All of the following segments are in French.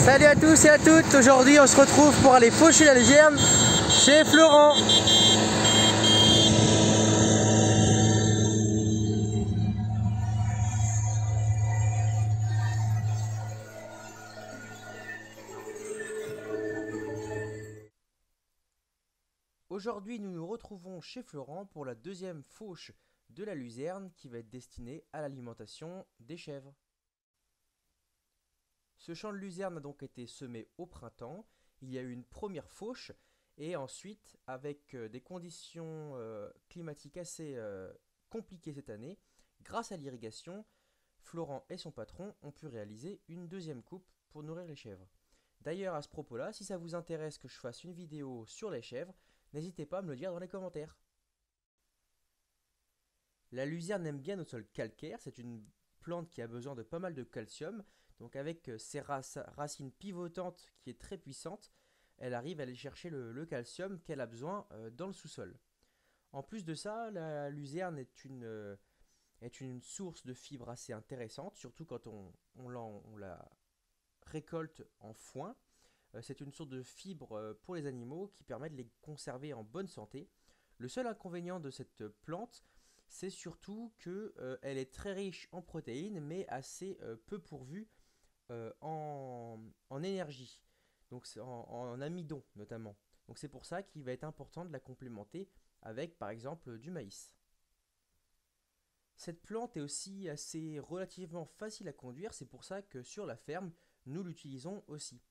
Salut à tous et à toutes, aujourd'hui on se retrouve pour aller faucher la luzerne chez Florent. Aujourd'hui nous nous retrouvons chez Florent pour la deuxième fauche de la luzerne qui va être destinée à l'alimentation des chèvres. Ce champ de luzerne a donc été semé au printemps, il y a eu une première fauche et ensuite avec des conditions climatiques assez compliquées cette année, grâce à l'irrigation, Florent et son patron ont pu réaliser une deuxième coupe pour nourrir les chèvres. D'ailleurs à ce propos-là, si ça vous intéresse que je fasse une vidéo sur les chèvres, n'hésitez pas à me le dire dans les commentaires. La luzerne aime bien nos sols calcaires, c'est une plante qui a besoin de pas mal de calcium. Donc avec ses racines pivotantes qui est très puissante, elle arrive à aller chercher le calcium qu'elle a besoin dans le sous-sol. En plus de ça, la luzerne est une source de fibres assez intéressante, surtout quand on la récolte en foin. C'est une source de fibres pour les animaux qui permet de les conserver en bonne santé. Le seul inconvénient de cette plante, c'est surtout qu'elle est très riche en protéines, mais assez peu pourvue en énergie, donc en amidon notamment. Donc c'est pour ça qu'il va être important de la complémenter avec par exemple du maïs. Cette plante est aussi assez relativement facile à conduire, c'est pour ça que sur la ferme nous l'utilisons aussi.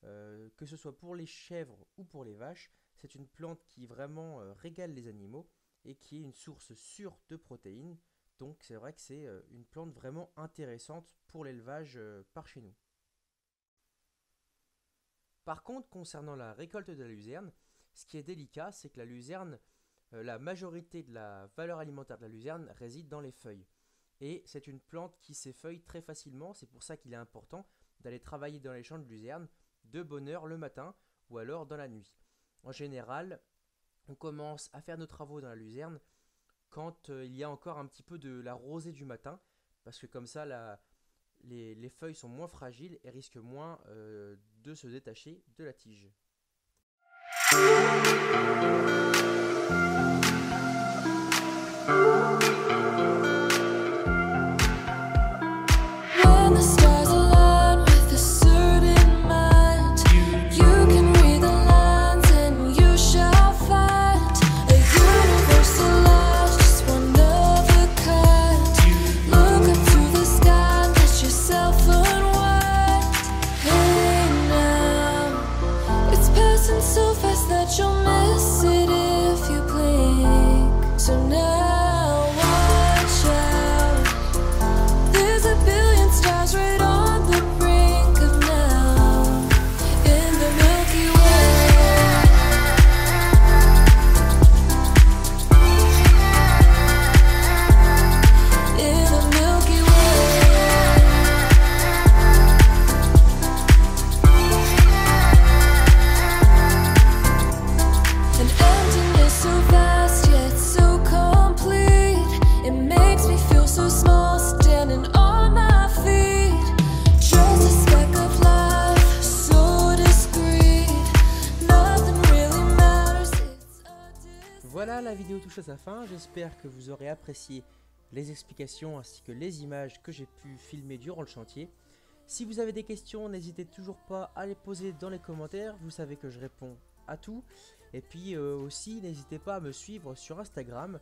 Que ce soit pour les chèvres ou pour les vaches, c'est une plante qui vraiment régale les animaux et qui est une source sûre de protéines. Donc c'est vrai que c'est une plante vraiment intéressante pour l'élevage par chez nous. Par contre, concernant la récolte de la luzerne, ce qui est délicat, c'est que la luzerne, la majorité de la valeur alimentaire de la luzerne réside dans les feuilles. Et c'est une plante qui s'effeuille très facilement, c'est pour ça qu'il est important d'aller travailler dans les champs de luzerne de bonne heure le matin ou alors dans la nuit. En général, on commence à faire nos travaux dans la luzerne quand il y a encore un petit peu de la rosée du matin, parce que comme ça les feuilles sont moins fragiles et risquent moins de se détacher de la tige. So fast that you'll miss it if you blink. So now watch out. There's a billion stars right on the brink of now in the Milky Way. In the Milky Way. An emptiness so vast yet so complete. It makes me feel so small standing on my feet. Just a speck of life, so discreet. Nothing really matters. Voilà, la vidéo touche à sa fin, j'espère que vous aurez apprécié les explications ainsi que les images que j'ai pu filmer durant le chantier. Si vous avez des questions, n'hésitez toujours pas à les poser dans les commentaires, vous savez que je réponds à tout. Et puis aussi, n'hésitez pas à me suivre sur Instagram,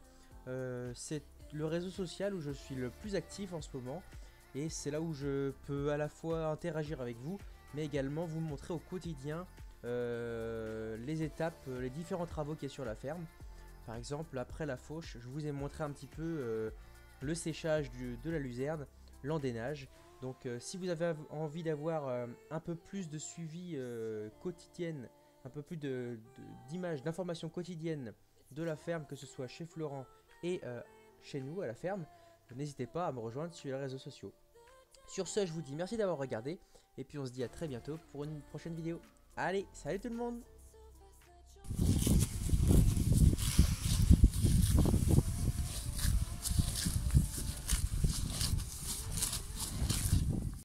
c'est le réseau social où je suis le plus actif en ce moment. Et c'est là où je peux à la fois interagir avec vous, mais également vous montrer au quotidien les étapes, les différents travaux qu'il y a sur la ferme. Par exemple, après la fauche, je vous ai montré un petit peu le séchage de la luzerne, l'endénage. Donc si vous avez envie d'avoir un peu plus de suivi quotidienne, un peu plus d'images, d'informations quotidiennes de la ferme, que ce soit chez Florent et chez nous à la ferme, n'hésitez pas à me rejoindre sur les réseaux sociaux. Sur ce, je vous dis merci d'avoir regardé et puis on se dit à très bientôt pour une prochaine vidéo. Allez, salut tout le monde!